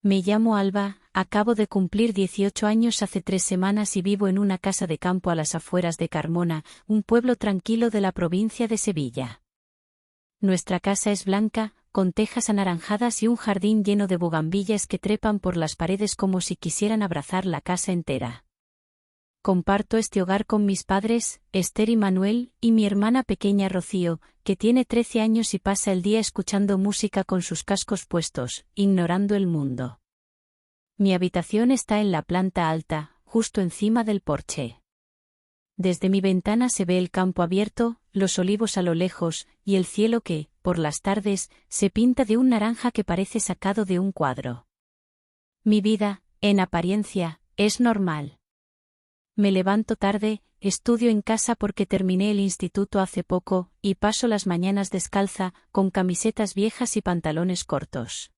Me llamo Alba, acabo de cumplir 18 años hace 3 semanas y vivo en una casa de campo a las afueras de Carmona, un pueblo tranquilo de la provincia de Sevilla. Nuestra casa es blanca, con tejas anaranjadas y un jardín lleno de bugambillas que trepan por las paredes como si quisieran abrazar la casa entera. Comparto este hogar con mis padres, Esther y Manuel, y mi hermana pequeña Rocío, que tiene 13 años y pasa el día escuchando música con sus cascos puestos, ignorando el mundo. Mi habitación está en la planta alta, justo encima del porche. Desde mi ventana se ve el campo abierto, los olivos a lo lejos, y el cielo que, por las tardes, se pinta de un naranja que parece sacado de un cuadro. Mi vida, en apariencia, es normal. Me levanto tarde, estudio en casa porque terminé el instituto hace poco, y paso las mañanas descalza, con camisetas viejas y pantalones cortos.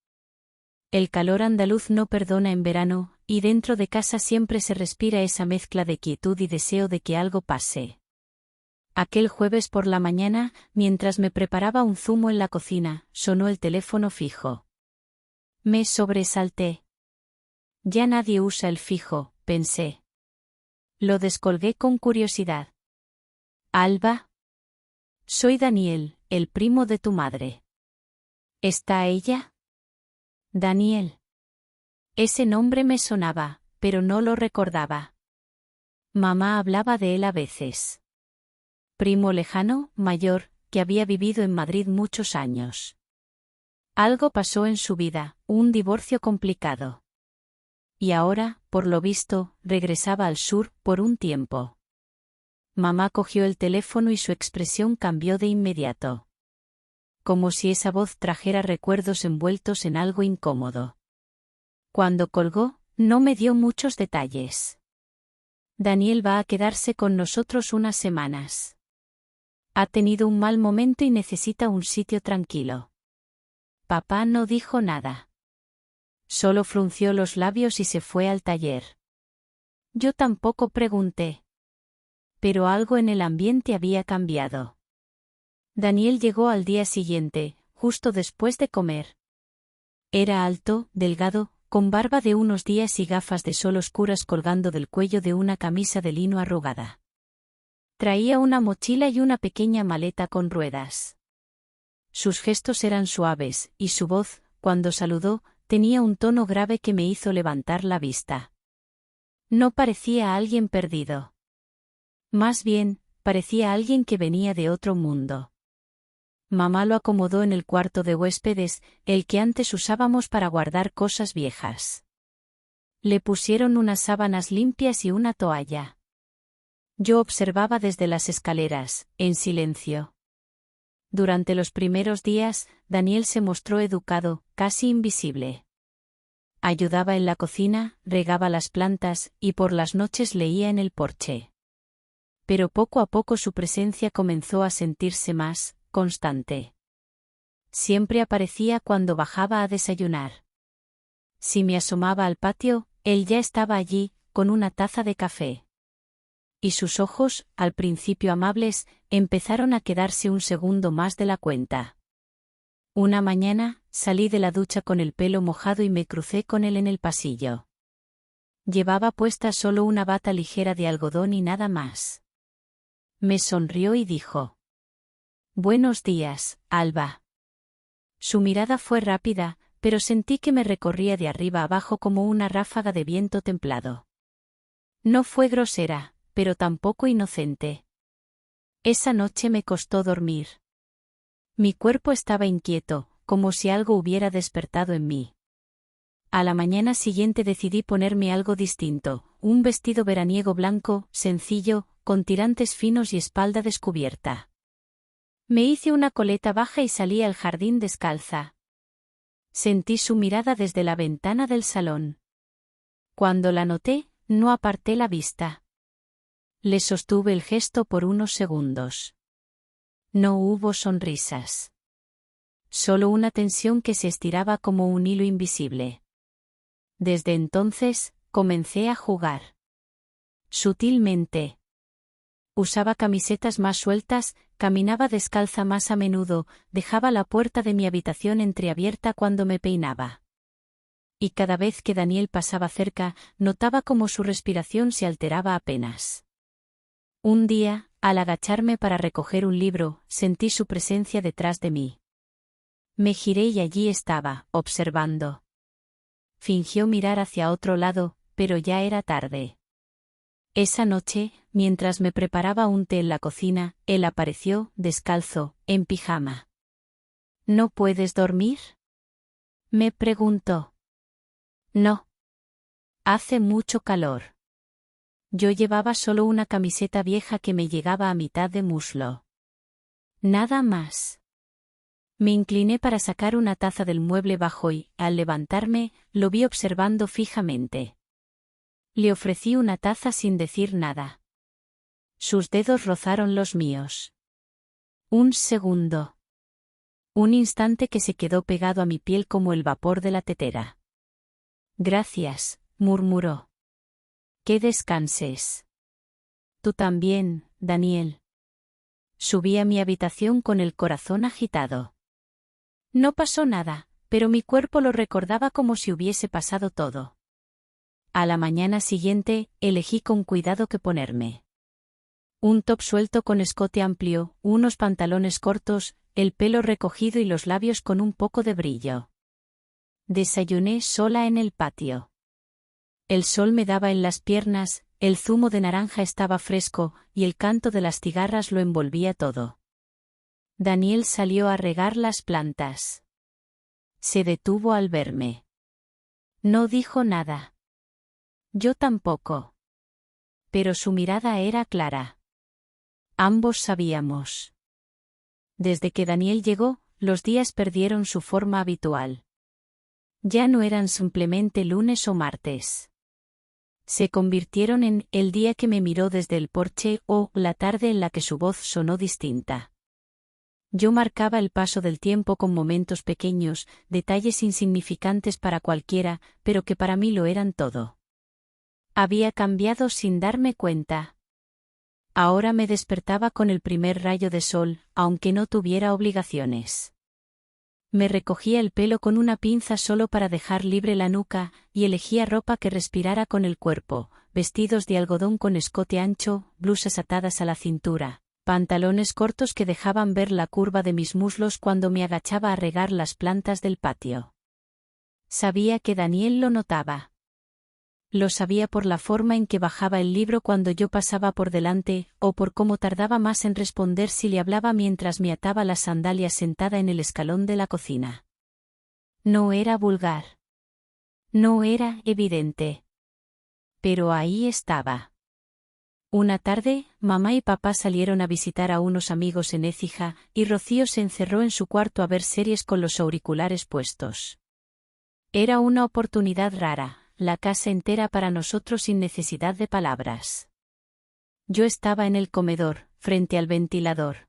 El calor andaluz no perdona en verano, y dentro de casa siempre se respira esa mezcla de quietud y deseo de que algo pase. Aquel jueves por la mañana, mientras me preparaba un zumo en la cocina, sonó el teléfono fijo. Me sobresalté. Ya nadie usa el fijo, pensé. Lo descolgué con curiosidad. ¿Alba? Soy Daniel, el primo de tu madre. ¿Está ella? Daniel. Ese nombre me sonaba, pero no lo recordaba. Mamá hablaba de él a veces. Primo lejano, mayor, que había vivido en Madrid muchos años. Algo pasó en su vida, un divorcio complicado. Y ahora, por lo visto, regresaba al sur, por un tiempo. Mamá cogió el teléfono y su expresión cambió de inmediato. Como si esa voz trajera recuerdos envueltos en algo incómodo. Cuando colgó, no me dio muchos detalles. Daniel va a quedarse con nosotros unas semanas. Ha tenido un mal momento y necesita un sitio tranquilo. Papá no dijo nada. Solo frunció los labios y se fue al taller. Yo tampoco pregunté. Pero algo en el ambiente había cambiado. Daniel llegó al día siguiente, justo después de comer. Era alto, delgado, con barba de unos días y gafas de sol oscuras colgando del cuello de una camisa de lino arrugada. Traía una mochila y una pequeña maleta con ruedas. Sus gestos eran suaves, y su voz, cuando saludó, tenía un tono grave que me hizo levantar la vista. No parecía alguien perdido. Más bien, parecía alguien que venía de otro mundo. Mamá lo acomodó en el cuarto de huéspedes, el que antes usábamos para guardar cosas viejas. Le pusieron unas sábanas limpias y una toalla. Yo observaba desde las escaleras, en silencio. Durante los primeros días, Daniel se mostró educado, casi invisible. Ayudaba en la cocina, regaba las plantas, y por las noches leía en el porche. Pero poco a poco su presencia comenzó a sentirse más constante. Siempre aparecía cuando bajaba a desayunar. Si me asomaba al patio, él ya estaba allí, con una taza de café. Y sus ojos, al principio amables, empezaron a quedarse un segundo más de la cuenta. Una mañana, salí de la ducha con el pelo mojado y me crucé con él en el pasillo. Llevaba puesta solo una bata ligera de algodón y nada más. Me sonrió y dijo: «Buenos días, Alba». Su mirada fue rápida, pero sentí que me recorría de arriba abajo como una ráfaga de viento templado. No fue grosera, pero tampoco inocente. Esa noche me costó dormir. Mi cuerpo estaba inquieto, como si algo hubiera despertado en mí. A la mañana siguiente decidí ponerme algo distinto, un vestido veraniego blanco, sencillo, con tirantes finos y espalda descubierta. Me hice una coleta baja y salí al jardín descalza. Sentí su mirada desde la ventana del salón. Cuando la noté, no aparté la vista. Le sostuve el gesto por unos segundos. No hubo sonrisas. Solo una tensión que se estiraba como un hilo invisible. Desde entonces, comencé a jugar. Sutilmente. Usaba camisetas más sueltas, caminaba descalza más a menudo, dejaba la puerta de mi habitación entreabierta cuando me peinaba. Y cada vez que Daniel pasaba cerca, notaba cómo su respiración se alteraba apenas. Un día, al agacharme para recoger un libro, sentí su presencia detrás de mí. Me giré y allí estaba, observando. Fingió mirar hacia otro lado, pero ya era tarde. Esa noche, mientras me preparaba un té en la cocina, él apareció, descalzo, en pijama. ¿No puedes dormir?, me preguntó. No. Hace mucho calor. Yo llevaba solo una camiseta vieja que me llegaba a mitad de muslo. Nada más. Me incliné para sacar una taza del mueble bajo y, al levantarme, lo vi observando fijamente. Le ofrecí una taza sin decir nada. Sus dedos rozaron los míos. Un segundo. Un instante que se quedó pegado a mi piel como el vapor de la tetera. Gracias, murmuró. Que descanses. Tú también, Daniel. Subí a mi habitación con el corazón agitado. No pasó nada, pero mi cuerpo lo recordaba como si hubiese pasado todo. A la mañana siguiente, elegí con cuidado qué ponerme. Un top suelto con escote amplio, unos pantalones cortos, el pelo recogido y los labios con un poco de brillo. Desayuné sola en el patio. El sol me daba en las piernas, el zumo de naranja estaba fresco, y el canto de las cigarras lo envolvía todo. Daniel salió a regar las plantas. Se detuvo al verme. No dijo nada. Yo tampoco. Pero su mirada era clara. Ambos sabíamos. Desde que Daniel llegó, los días perdieron su forma habitual. Ya no eran simplemente lunes o martes. Se convirtieron en el día que me miró desde el porche o la tarde en la que su voz sonó distinta. Yo marcaba el paso del tiempo con momentos pequeños, detalles insignificantes para cualquiera, pero que para mí lo eran todo. Había cambiado sin darme cuenta. Ahora me despertaba con el primer rayo de sol, aunque no tuviera obligaciones. Me recogía el pelo con una pinza solo para dejar libre la nuca, y elegía ropa que respirara con el cuerpo, vestidos de algodón con escote ancho, blusas atadas a la cintura, pantalones cortos que dejaban ver la curva de mis muslos cuando me agachaba a regar las plantas del patio. Sabía que Daniel lo notaba. Lo sabía por la forma en que bajaba el libro cuando yo pasaba por delante, o por cómo tardaba más en responder si le hablaba mientras me ataba las sandalias sentada en el escalón de la cocina. No era vulgar. No era evidente. Pero ahí estaba. Una tarde, mamá y papá salieron a visitar a unos amigos en Écija, y Rocío se encerró en su cuarto a ver series con los auriculares puestos. Era una oportunidad rara. La casa entera para nosotros sin necesidad de palabras. Yo estaba en el comedor, frente al ventilador.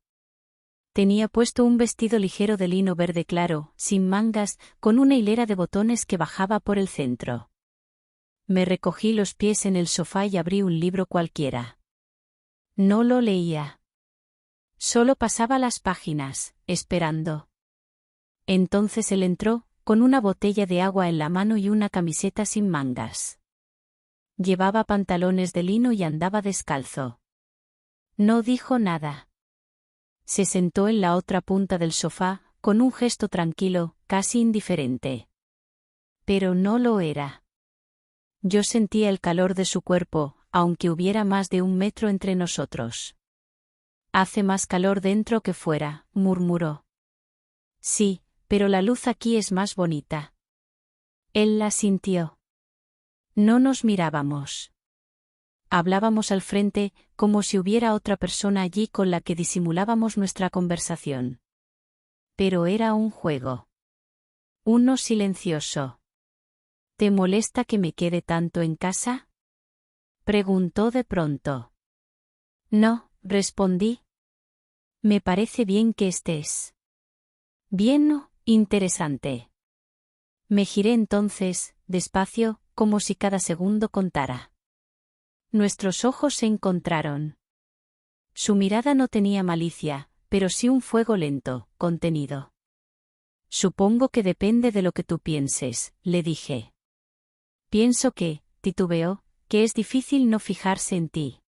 Tenía puesto un vestido ligero de lino verde claro, sin mangas, con una hilera de botones que bajaba por el centro. Me recogí los pies en el sofá y abrí un libro cualquiera. No lo leía. Solo pasaba las páginas, esperando. Entonces él entró, con una botella de agua en la mano y una camiseta sin mangas. Llevaba pantalones de lino y andaba descalzo. No dijo nada. Se sentó en la otra punta del sofá, con un gesto tranquilo, casi indiferente. Pero no lo era. Yo sentía el calor de su cuerpo, aunque hubiera más de 1 metro entre nosotros. Hace más calor dentro que fuera, murmuró. Sí, pero la luz aquí es más bonita. Él la sintió. No nos mirábamos. Hablábamos al frente, como si hubiera otra persona allí con la que disimulábamos nuestra conversación. Pero era un juego. Uno silencioso. ¿Te molesta que me quede tanto en casa?, preguntó de pronto. No, respondí. Me parece bien que estés. Bien, ¿no? Interesante. Me giré entonces, despacio, como si cada segundo contara. Nuestros ojos se encontraron. Su mirada no tenía malicia, pero sí un fuego lento, contenido. Supongo que depende de lo que tú pienses, le dije. Pienso que, titubeó, que es difícil no fijarse en ti.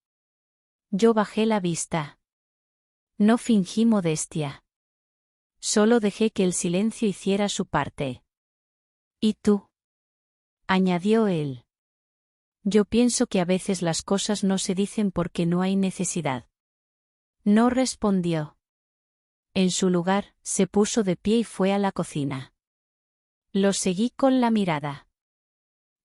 Yo bajé la vista. No fingí modestia. Solo dejé que el silencio hiciera su parte. ¿Y tú? Añadió él. Yo pienso que a veces las cosas no se dicen porque no hay necesidad. No respondió. En su lugar, se puso de pie y fue a la cocina. Lo seguí con la mirada.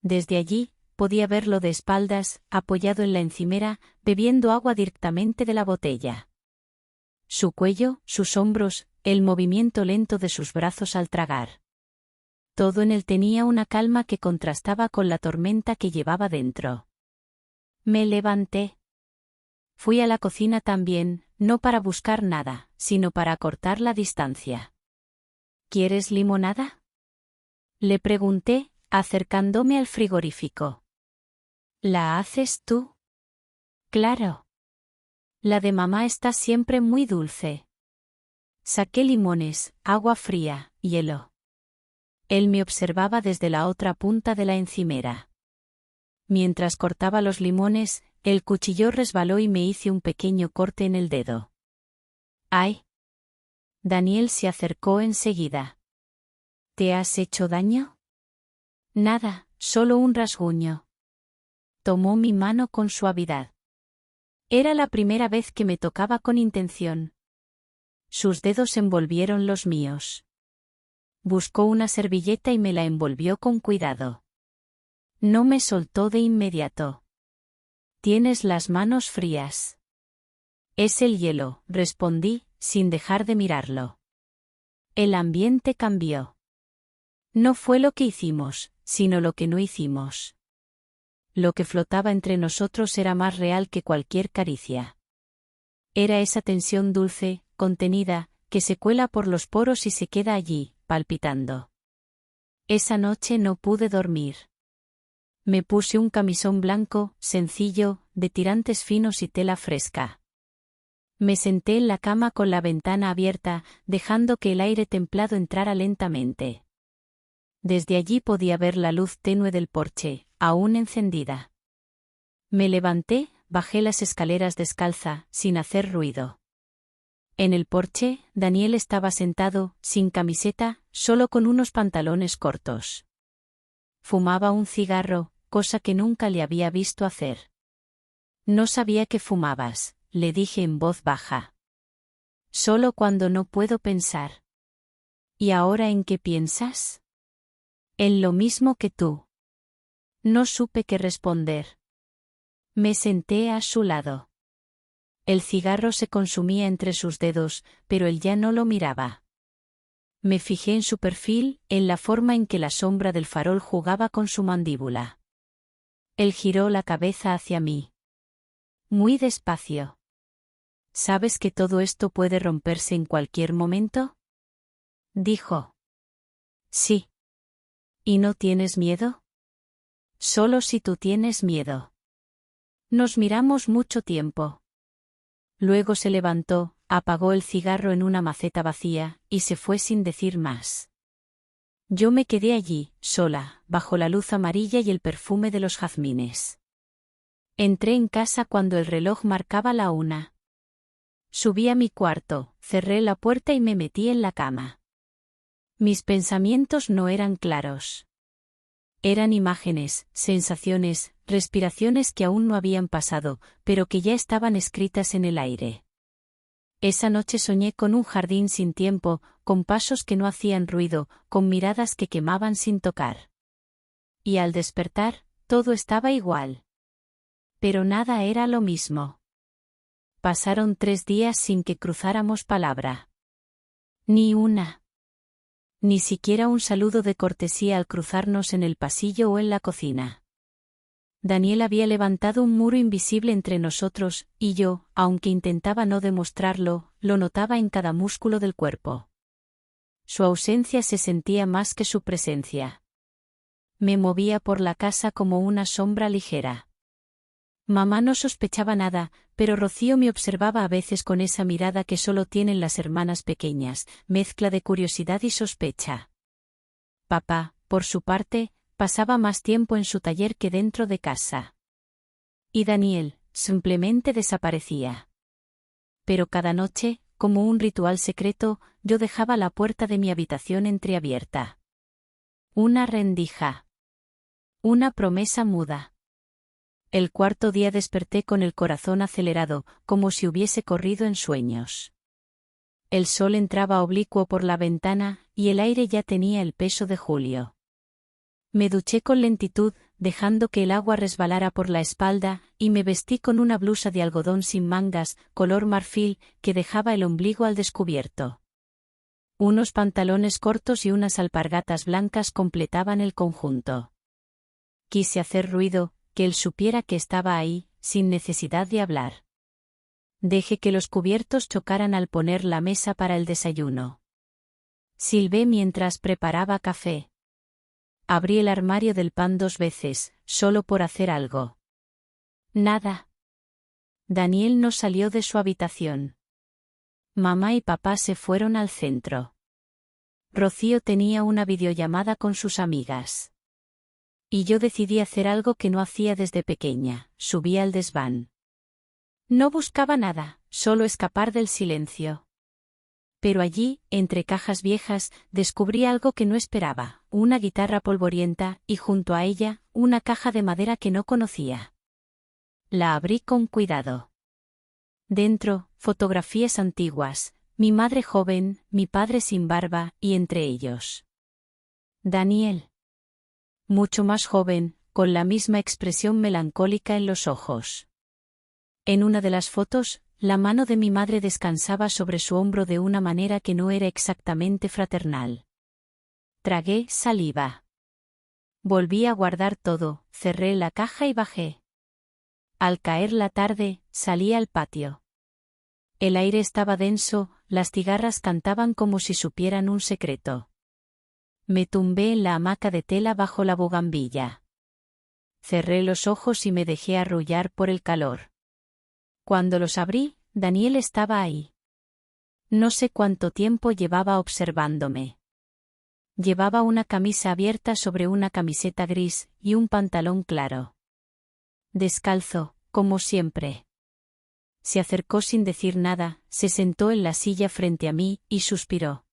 Desde allí, podía verlo de espaldas, apoyado en la encimera, bebiendo agua directamente de la botella. Su cuello, sus hombros, el movimiento lento de sus brazos al tragar. Todo en él tenía una calma que contrastaba con la tormenta que llevaba dentro. Me levanté. Fui a la cocina también, no para buscar nada, sino para acortar la distancia. ¿Quieres limonada? Le pregunté, acercándome al frigorífico. ¿La haces tú? Claro. La de mamá está siempre muy dulce. Saqué limones, agua fría, hielo. Él me observaba desde la otra punta de la encimera. Mientras cortaba los limones, el cuchillo resbaló y me hice un pequeño corte en el dedo. ¡Ay! Daniel se acercó enseguida. ¿Te has hecho daño? Nada, solo un rasguño. Tomó mi mano con suavidad. Era la primera vez que me tocaba con intención. Sus dedos envolvieron los míos. Buscó una servilleta y me la envolvió con cuidado. No me soltó de inmediato. Tienes las manos frías. Es el hielo, respondí, sin dejar de mirarlo. El ambiente cambió. No fue lo que hicimos, sino lo que no hicimos. Lo que flotaba entre nosotros era más real que cualquier caricia. Era esa tensión dulce, contenida, que se cuela por los poros y se queda allí, palpitando. Esa noche no pude dormir. Me puse un camisón blanco, sencillo, de tirantes finos y tela fresca. Me senté en la cama con la ventana abierta, dejando que el aire templado entrara lentamente. Desde allí podía ver la luz tenue del porche, aún encendida. Me levanté, bajé las escaleras descalza, sin hacer ruido. En el porche, Daniel estaba sentado, sin camiseta, solo con unos pantalones cortos. Fumaba un cigarro, cosa que nunca le había visto hacer. No sabía que fumabas, le dije en voz baja. Solo cuando no puedo pensar. ¿Y ahora en qué piensas? En lo mismo que tú. No supe qué responder. Me senté a su lado. El cigarro se consumía entre sus dedos, pero él ya no lo miraba. Me fijé en su perfil, en la forma en que la sombra del farol jugaba con su mandíbula. Él giró la cabeza hacia mí. Muy despacio. ¿Sabes que todo esto puede romperse en cualquier momento? Dijo. Sí. ¿Y no tienes miedo? Solo si tú tienes miedo. Nos miramos mucho tiempo. Luego se levantó, apagó el cigarro en una maceta vacía, y se fue sin decir más. Yo me quedé allí, sola, bajo la luz amarilla y el perfume de los jazmines. Entré en casa cuando el reloj marcaba la 1. Subí a mi cuarto, cerré la puerta y me metí en la cama. Mis pensamientos no eran claros. Eran imágenes, sensaciones, respiraciones que aún no habían pasado, pero que ya estaban escritas en el aire. Esa noche soñé con un jardín sin tiempo, con pasos que no hacían ruido, con miradas que quemaban sin tocar. Y al despertar, todo estaba igual. Pero nada era lo mismo. Pasaron 3 días sin que cruzáramos palabra. Ni una. Ni siquiera un saludo de cortesía al cruzarnos en el pasillo o en la cocina. Daniel había levantado un muro invisible entre nosotros, y yo, aunque intentaba no demostrarlo, lo notaba en cada músculo del cuerpo. Su ausencia se sentía más que su presencia. Me movía por la casa como una sombra ligera. Mamá no sospechaba nada, pero Rocío me observaba a veces con esa mirada que solo tienen las hermanas pequeñas, mezcla de curiosidad y sospecha. Papá, por su parte, pasaba más tiempo en su taller que dentro de casa. Y Daniel, simplemente desaparecía. Pero cada noche, como un ritual secreto, yo dejaba la puerta de mi habitación entreabierta. Una rendija. Una promesa muda. El cuarto día desperté con el corazón acelerado, como si hubiese corrido en sueños. El sol entraba oblicuo por la ventana, y el aire ya tenía el peso de julio. Me duché con lentitud, dejando que el agua resbalara por la espalda, y me vestí con una blusa de algodón sin mangas, color marfil, que dejaba el ombligo al descubierto. Unos pantalones cortos y unas alpargatas blancas completaban el conjunto. Quise hacer ruido, que él supiera que estaba ahí, sin necesidad de hablar. Dejé que los cubiertos chocaran al poner la mesa para el desayuno. Silbé mientras preparaba café. Abrí el armario del pan 2 veces, solo por hacer algo. Nada. Daniel no salió de su habitación. Mamá y papá se fueron al centro. Rocío tenía una videollamada con sus amigas. Y yo decidí hacer algo que no hacía desde pequeña, subí al desván. No buscaba nada, solo escapar del silencio. Pero allí, entre cajas viejas, descubrí algo que no esperaba, una guitarra polvorienta, y junto a ella, una caja de madera que no conocía. La abrí con cuidado. Dentro, fotografías antiguas, mi madre joven, mi padre sin barba, y entre ellos Daniel. Mucho más joven, con la misma expresión melancólica en los ojos. En una de las fotos, la mano de mi madre descansaba sobre su hombro de una manera que no era exactamente fraternal. Tragué saliva. Volví a guardar todo, cerré la caja y bajé. Al caer la tarde, salí al patio. El aire estaba denso, las cigarras cantaban como si supieran un secreto. Me tumbé en la hamaca de tela bajo la bugambilla. Cerré los ojos y me dejé arrullar por el calor. Cuando los abrí, Daniel estaba ahí. No sé cuánto tiempo llevaba observándome. Llevaba una camisa abierta sobre una camiseta gris, y un pantalón claro. Descalzo, como siempre. Se acercó sin decir nada, se sentó en la silla frente a mí, y suspiró.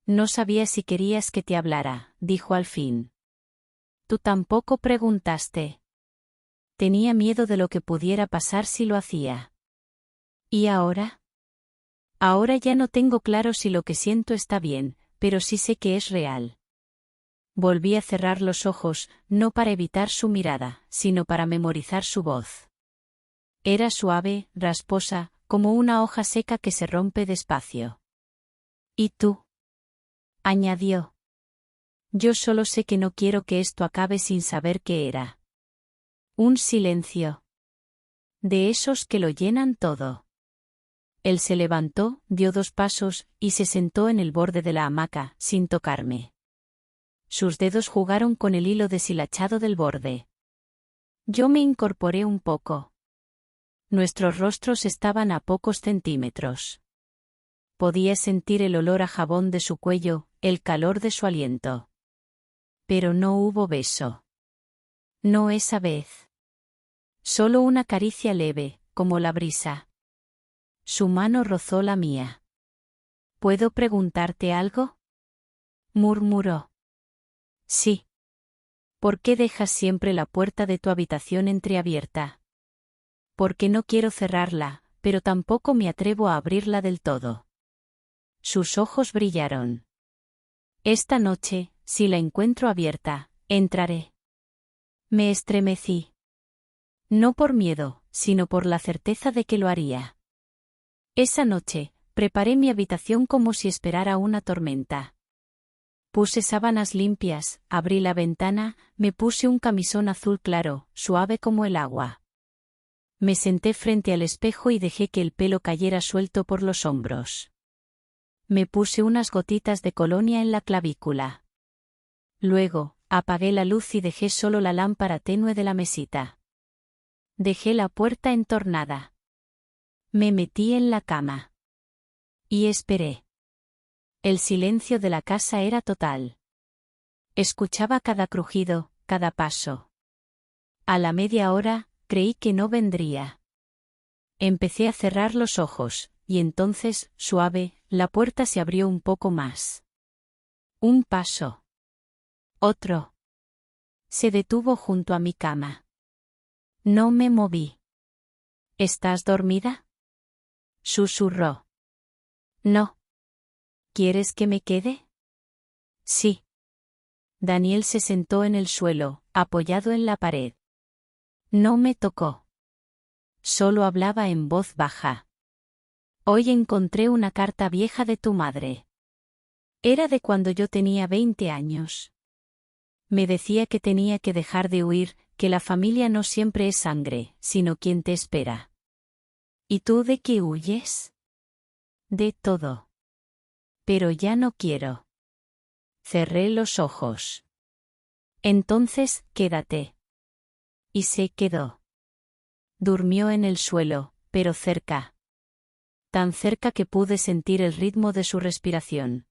No sabía si querías que te hablara, dijo al fin. Tú tampoco preguntaste. Tenía miedo de lo que pudiera pasar si lo hacía. ¿Y ahora? Ahora ya no tengo claro si lo que siento está bien, pero sí sé que es real. Volví a cerrar los ojos, no para evitar su mirada, sino para memorizar su voz. Era suave, rasposa, como una hoja seca que se rompe despacio. ¿Y tú? Añadió. Yo solo sé que no quiero que esto acabe sin saber qué era. Un silencio. De esos que lo llenan todo. Él se levantó, dio 2 pasos, y se sentó en el borde de la hamaca, sin tocarme. Sus dedos jugaron con el hilo deshilachado del borde. Yo me incorporé un poco. Nuestros rostros estaban a pocos centímetros. Podía sentir el olor a jabón de su cuello, el calor de su aliento. Pero no hubo beso. No esa vez. Solo una caricia leve, como la brisa. Su mano rozó la mía. ¿Puedo preguntarte algo? Murmuró. Sí. ¿Por qué dejas siempre la puerta de tu habitación entreabierta? Porque no quiero cerrarla, pero tampoco me atrevo a abrirla del todo. Sus ojos brillaron. Esta noche, si la encuentro abierta, entraré. Me estremecí. No por miedo, sino por la certeza de que lo haría. Esa noche, preparé mi habitación como si esperara una tormenta. Puse sábanas limpias, abrí la ventana, me puse un camisón azul claro, suave como el agua. Me senté frente al espejo y dejé que el pelo cayera suelto por los hombros. Me puse unas gotitas de colonia en la clavícula. Luego, apagué la luz y dejé solo la lámpara tenue de la mesita. Dejé la puerta entornada. Me metí en la cama. Y esperé. El silencio de la casa era total. Escuchaba cada crujido, cada paso. A la media hora, creí que no vendría. Empecé a cerrar los ojos, y entonces, suave, la puerta se abrió un poco más. Un paso. Otro. Se detuvo junto a mi cama. No me moví. ¿Estás dormida?, susurró. No. ¿Quieres que me quede? Sí. Daniel se sentó en el suelo, apoyado en la pared. No me tocó. Solo hablaba en voz baja. Hoy encontré una carta vieja de tu madre. Era de cuando yo tenía 20 años. Me decía que tenía que dejar de huir, que la familia no siempre es sangre, sino quien te espera. ¿Y tú de qué huyes? De todo. Pero ya no quiero. Cerré los ojos. Entonces, quédate. Y se quedó. Durmió en el suelo, pero cerca. Tan cerca que pude sentir el ritmo de su respiración.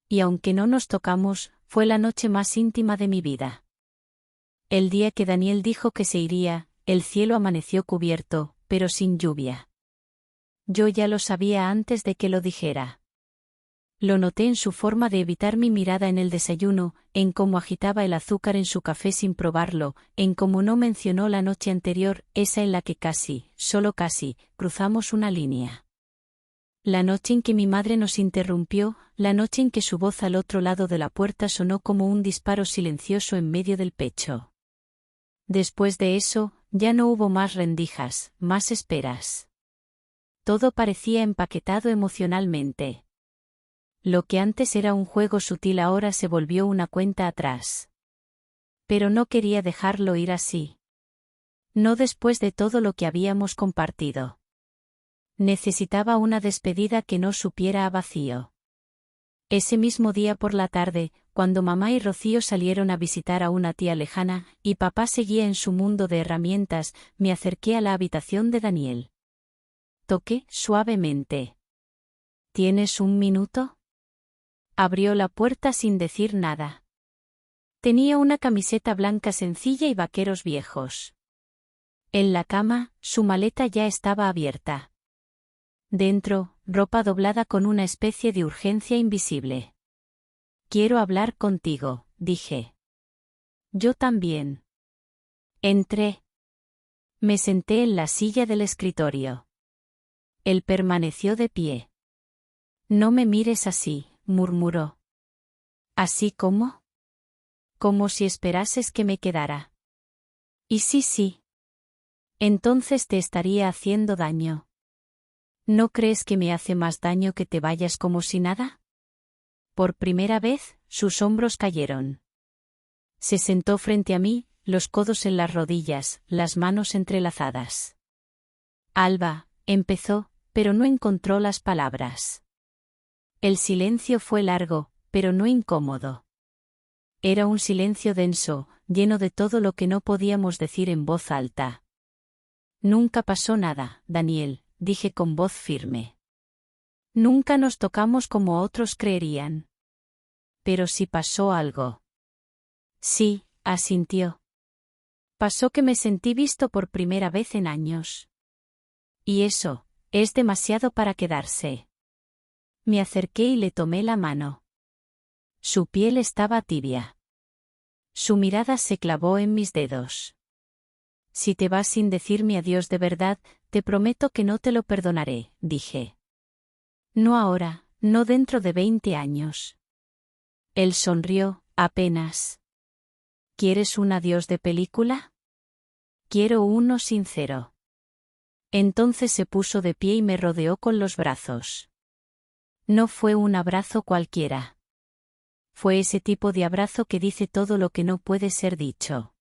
Y aunque no nos tocamos, fue la noche más íntima de mi vida. El día que Daniel dijo que se iría, el cielo amaneció cubierto, pero sin lluvia. Yo ya lo sabía antes de que lo dijera. Lo noté en su forma de evitar mi mirada en el desayuno, en cómo agitaba el azúcar en su café sin probarlo, en cómo no mencionó la noche anterior, esa en la que casi, solo casi, cruzamos una línea. La noche en que mi madre nos interrumpió, la noche en que su voz al otro lado de la puerta sonó como un disparo silencioso en medio del pecho. Después de eso, ya no hubo más rendijas, más esperas. Todo parecía empaquetado emocionalmente. Lo que antes era un juego sutil ahora se volvió una cuenta atrás. Pero no quería dejarlo ir así. No después de todo lo que habíamos compartido. Necesitaba una despedida que no supiera a vacío. Ese mismo día por la tarde, cuando mamá y Rocío salieron a visitar a una tía lejana, y papá seguía en su mundo de herramientas, me acerqué a la habitación de Daniel. Toqué suavemente. ¿Tienes un minuto? Abrió la puerta sin decir nada. Tenía una camiseta blanca sencilla y vaqueros viejos. En la cama, su maleta ya estaba abierta. Dentro, ropa doblada con una especie de urgencia invisible. Quiero hablar contigo, dije. Yo también. Entré. Me senté en la silla del escritorio. Él permaneció de pie. No me mires así, murmuró. ¿Así como? Como si esperases que me quedara. Y sí. Entonces te estaría haciendo daño. ¿No crees que me hace más daño que te vayas como si nada? Por primera vez, sus hombros cayeron. Se sentó frente a mí, los codos en las rodillas, las manos entrelazadas. Alba, empezó, pero no encontró las palabras. El silencio fue largo, pero no incómodo. Era un silencio denso, lleno de todo lo que no podíamos decir en voz alta. Nunca pasó nada, Daniel, dije con voz firme. Nunca nos tocamos como otros creerían. Pero sí pasó algo. Sí, asintió. Pasó que me sentí visto por primera vez en años. Y eso, es demasiado para quedarse. Me acerqué y le tomé la mano. Su piel estaba tibia. Su mirada se clavó en mis dedos. Si te vas sin decirme adiós de verdad, te prometo que no te lo perdonaré, dije. No ahora, no dentro de 20 años. Él sonrió, apenas. ¿Quieres un adiós de película? Quiero uno sincero. Entonces se puso de pie y me rodeó con los brazos. No fue un abrazo cualquiera. Fue ese tipo de abrazo que dice todo lo que no puede ser dicho.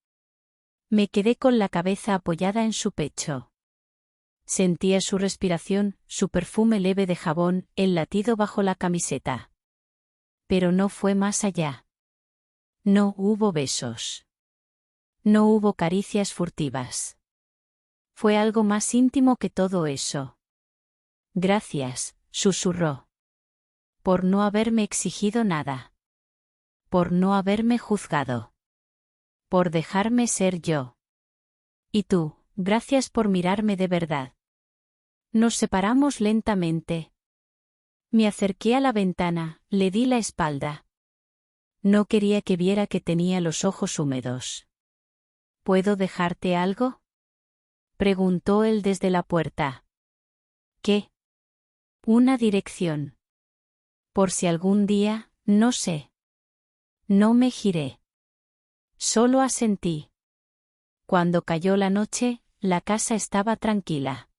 Me quedé con la cabeza apoyada en su pecho. Sentía su respiración, su perfume leve de jabón, el latido bajo la camiseta. Pero no fue más allá. No hubo besos. No hubo caricias furtivas. Fue algo más íntimo que todo eso. Gracias, susurró. Por no haberme exigido nada. por no haberme juzgado. Por dejarme ser yo. Y tú, gracias por mirarme de verdad. Nos separamos lentamente. Me acerqué a la ventana, le di la espalda. No quería que viera que tenía los ojos húmedos. ¿Puedo dejarte algo?, preguntó él desde la puerta. ¿Qué? Una dirección. Por si algún día, no sé. No me giré. Solo asentí. Cuando cayó la noche, la casa estaba tranquila.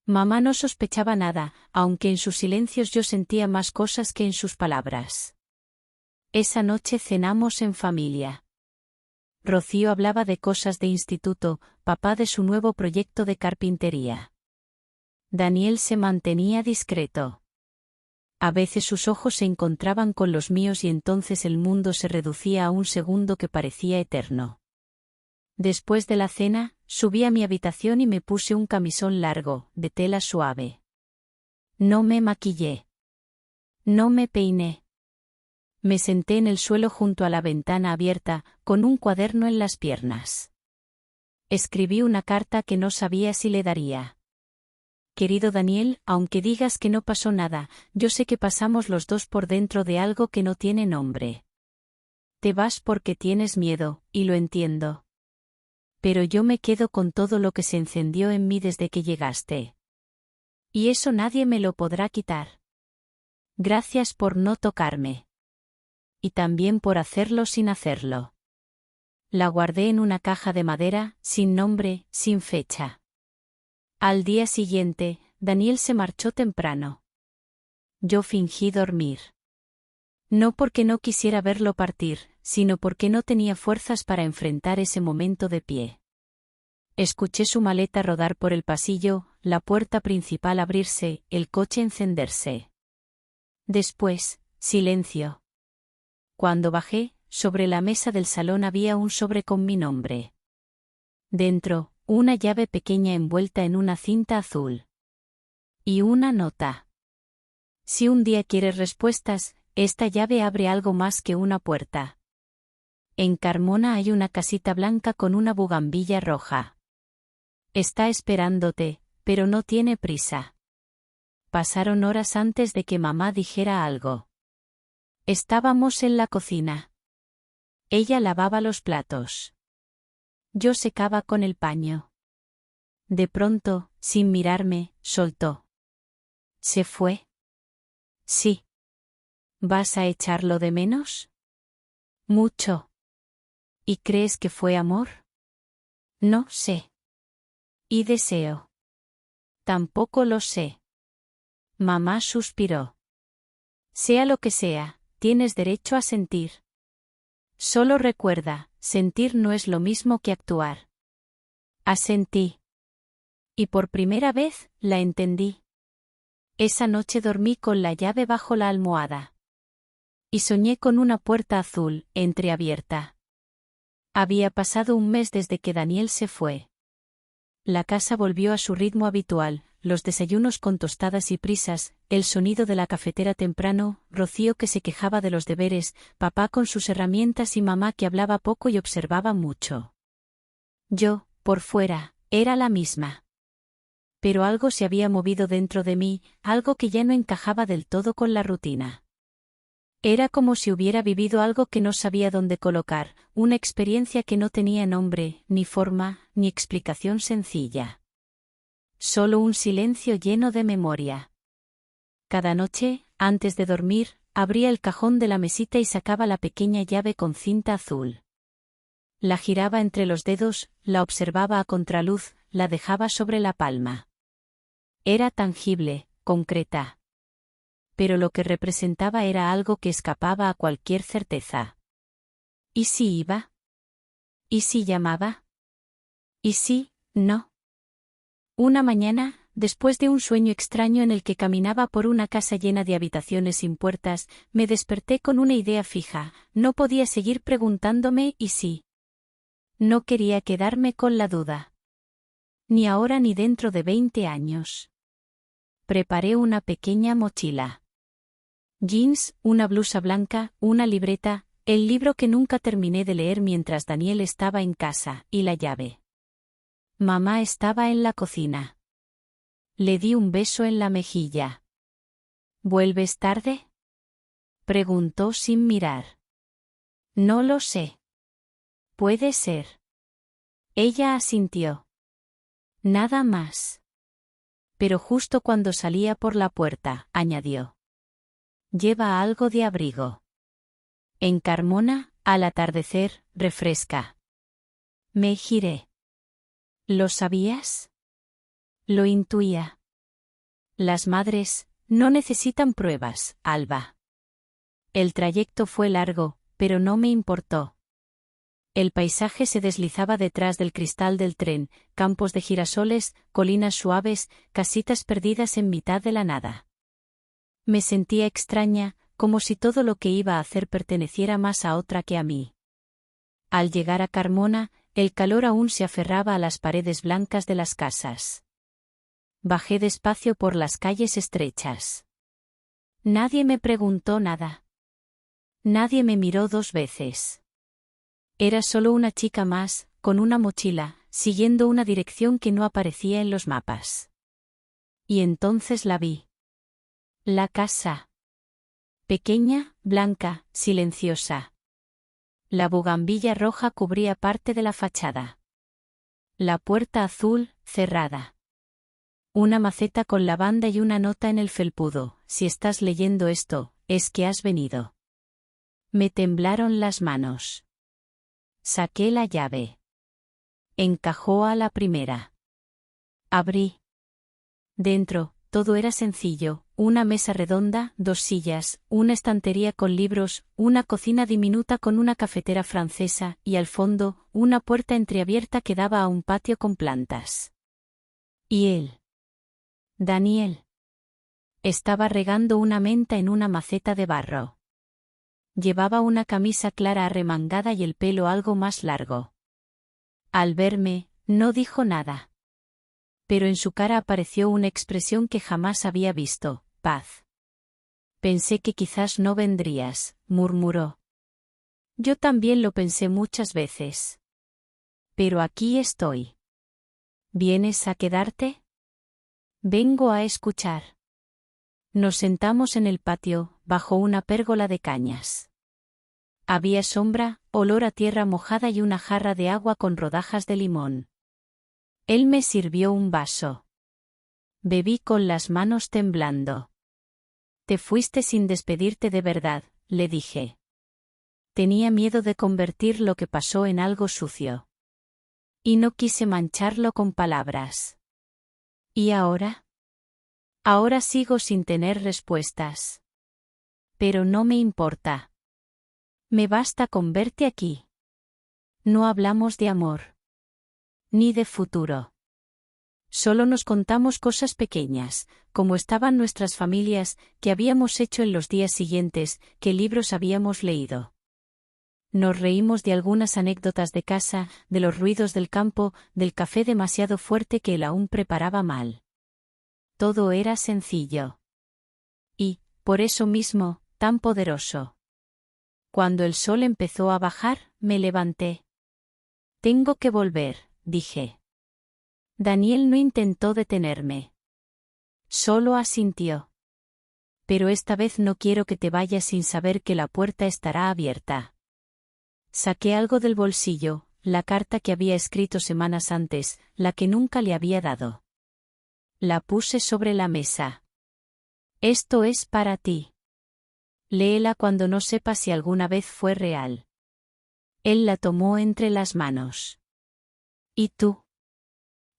Mamá no sospechaba nada, aunque en sus silencios yo sentía más cosas que en sus palabras. Esa noche cenamos en familia. Rocío hablaba de cosas de instituto, papá de su nuevo proyecto de carpintería. Daniel se mantenía discreto. A veces sus ojos se encontraban con los míos y entonces el mundo se reducía a un segundo que parecía eterno. Después de la cena, subí a mi habitación y me puse un camisón largo, de tela suave. No me maquillé. No me peiné. Me senté en el suelo junto a la ventana abierta, con un cuaderno en las piernas. Escribí una carta que no sabía si le daría. Querido Daniel, aunque digas que no pasó nada, yo sé que pasamos los dos por dentro de algo que no tiene nombre. Te vas porque tienes miedo, y lo entiendo. Pero yo me quedo con todo lo que se encendió en mí desde que llegaste. Y eso nadie me lo podrá quitar. Gracias por no tocarme. Y también por hacerlo sin hacerlo. La guardé en una caja de madera, sin nombre, sin fecha. Al día siguiente, Daniel se marchó temprano. Yo fingí dormir. No porque no quisiera verlo partir, sino porque no tenía fuerzas para enfrentar ese momento de pie. Escuché su maleta rodar por el pasillo, la puerta principal abrirse, el coche encenderse. Después, silencio. Cuando bajé, sobre la mesa del salón había un sobre con mi nombre. Dentro, una llave pequeña envuelta en una cinta azul. Y una nota. Si un día quieres respuestas, esta llave abre algo más que una puerta. En Carmona hay una casita blanca con una bugambilla roja. Está esperándote, pero no tiene prisa. Pasaron horas antes de que mamá dijera algo. Estábamos en la cocina. Ella lavaba los platos. Yo secaba con el paño. De pronto, sin mirarme, soltó. ¿Se fue? Sí. ¿Vas a echarlo de menos? Mucho. ¿Y crees que fue amor? No sé. ¿Y deseo? Tampoco lo sé. Mamá suspiró. Sea lo que sea, tienes derecho a sentir. Solo recuerda, sentir no es lo mismo que actuar. Asentí. Y por primera vez, la entendí. Esa noche dormí con la llave bajo la almohada. Y soñé con una puerta azul, entreabierta. Había pasado un mes desde que Daniel se fue. La casa volvió a su ritmo habitual, los desayunos con tostadas y prisas, el sonido de la cafetera temprano, Rocío que se quejaba de los deberes, papá con sus herramientas y mamá que hablaba poco y observaba mucho. Yo, por fuera, era la misma. Pero algo se había movido dentro de mí, algo que ya no encajaba del todo con la rutina. Era como si hubiera vivido algo que no sabía dónde colocar, una experiencia que no tenía nombre, ni forma, ni explicación sencilla. Solo un silencio lleno de memoria. Cada noche, antes de dormir, abría el cajón de la mesita y sacaba la pequeña llave con cinta azul. La giraba entre los dedos, la observaba a contraluz, la dejaba sobre la palma. Era tangible, concreta. Pero lo que representaba era algo que escapaba a cualquier certeza. ¿Y si iba? ¿Y si llamaba? ¿Y si, no? Una mañana, después de un sueño extraño en el que caminaba por una casa llena de habitaciones sin puertas, me desperté con una idea fija, no podía seguir preguntándome ¿y si? No quería quedarme con la duda. Ni ahora ni dentro de 20 años. Preparé una pequeña mochila. Jeans, una blusa blanca, una libreta, El libro que nunca terminé de leer mientras Daniel estaba en casa, y la llave. Mamá estaba en la cocina. Le di un beso en la mejilla. ¿Vuelves tarde?, preguntó sin mirar. No lo sé. Puede ser. Ella asintió. Nada más. Pero justo cuando salía por la puerta, añadió. Lleva algo de abrigo. En Carmona, al atardecer, refresca. Me giré. ¿Lo sabías? Lo intuía. Las madres no necesitan pruebas, Alba. El trayecto fue largo, pero no me importó. El paisaje se deslizaba detrás del cristal del tren, campos de girasoles, colinas suaves, casitas perdidas en mitad de la nada. Me sentía extraña, como si todo lo que iba a hacer perteneciera más a otra que a mí. Al llegar a Carmona, el calor aún se aferraba a las paredes blancas de las casas. Bajé despacio por las calles estrechas. Nadie me preguntó nada. Nadie me miró 2 veces. Era solo una chica más, con una mochila, siguiendo una dirección que no aparecía en los mapas. Y entonces la vi. La casa. Pequeña, blanca, silenciosa. La bugambilla roja cubría parte de la fachada. La puerta azul, cerrada. Una maceta con lavanda y una nota en el felpudo. Si estás leyendo esto, es que has venido. Me temblaron las manos. Saqué la llave. Encajó a la primera. Abrí. Dentro, todo era sencillo, una mesa redonda, 2 sillas, una estantería con libros, una cocina diminuta con una cafetera francesa, y al fondo, una puerta entreabierta que daba a un patio con plantas. ¿Y él? Daniel. Estaba regando una menta en una maceta de barro. Llevaba una camisa clara arremangada y el pelo algo más largo. Al verme, no dijo nada. Pero en su cara apareció una expresión que jamás había visto, paz. Pensé que quizás no vendrías, murmuró. Yo también lo pensé muchas veces. Pero aquí estoy. ¿Vienes a quedarte? Vengo a escuchar. Nos sentamos en el patio, bajo una pérgola de cañas. Había sombra, olor a tierra mojada y una jarra de agua con rodajas de limón. Él me sirvió un vaso. Bebí con las manos temblando. Te fuiste sin despedirte de verdad, le dije. Tenía miedo de convertir lo que pasó en algo sucio. Y no quise mancharlo con palabras. ¿Y ahora? Ahora sigo sin tener respuestas. Pero no me importa. Me basta con verte aquí. No hablamos de amor. Ni de futuro. Solo nos contamos cosas pequeñas, como estaban nuestras familias, qué habíamos hecho en los días siguientes, qué libros habíamos leído. Nos reímos de algunas anécdotas de casa, de los ruidos del campo, del café demasiado fuerte que él aún preparaba mal. Todo era sencillo. Y, por eso mismo, tan poderoso. Cuando el sol empezó a bajar, me levanté. Tengo que volver, dije. Daniel no intentó detenerme. Solo asintió. Pero esta vez no quiero que te vayas sin saber que la puerta estará abierta. Saqué algo del bolsillo, la carta que había escrito semanas antes, la que nunca le había dado. La puse sobre la mesa. Esto es para ti. Léela cuando no sepas si alguna vez fue real. Él la tomó entre las manos. ¿Y tú?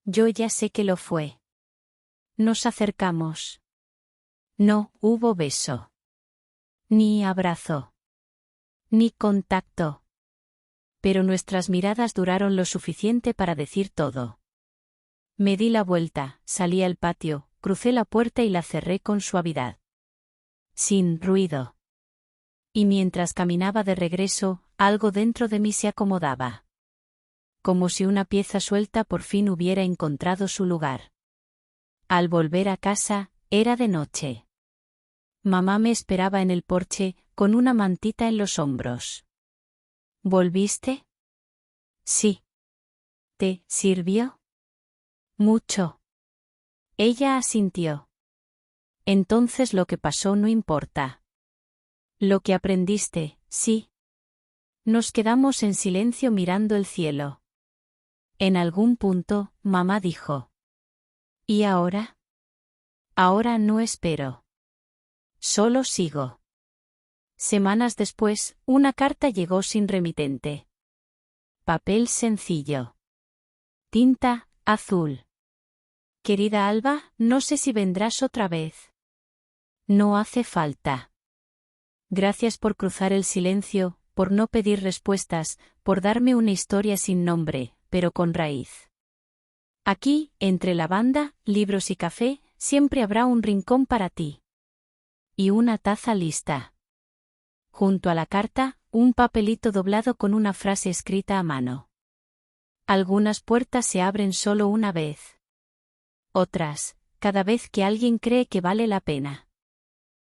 Yo ya sé que lo fue. Nos acercamos. No hubo beso. Ni abrazo. Ni contacto. Pero nuestras miradas duraron lo suficiente para decir todo. Me di la vuelta, salí al patio, crucé la puerta y la cerré con suavidad. Sin ruido. Y mientras caminaba de regreso, algo dentro de mí se acomodaba. Como si una pieza suelta por fin hubiera encontrado su lugar. Al volver a casa, era de noche. Mamá me esperaba en el porche, con una mantita en los hombros. ¿Volviste? Sí. ¿Te sirvió? Mucho. Ella asintió. Entonces lo que pasó no importa. Lo que aprendiste, sí. Nos quedamos en silencio mirando el cielo. En algún punto, mamá dijo. ¿Y ahora? Ahora no espero. Solo sigo. Semanas después, una carta llegó sin remitente. Papel sencillo. Tinta, azul. Querida Alba, no sé si vendrás otra vez. No hace falta. Gracias por cruzar el silencio, por no pedir respuestas, por darme una historia sin nombre, pero con raíz. Aquí, entre lavanda, libros y café, siempre habrá un rincón para ti. Y una taza lista. Junto a la carta, un papelito doblado con una frase escrita a mano. Algunas puertas se abren solo una vez. Otras, cada vez que alguien cree que vale la pena.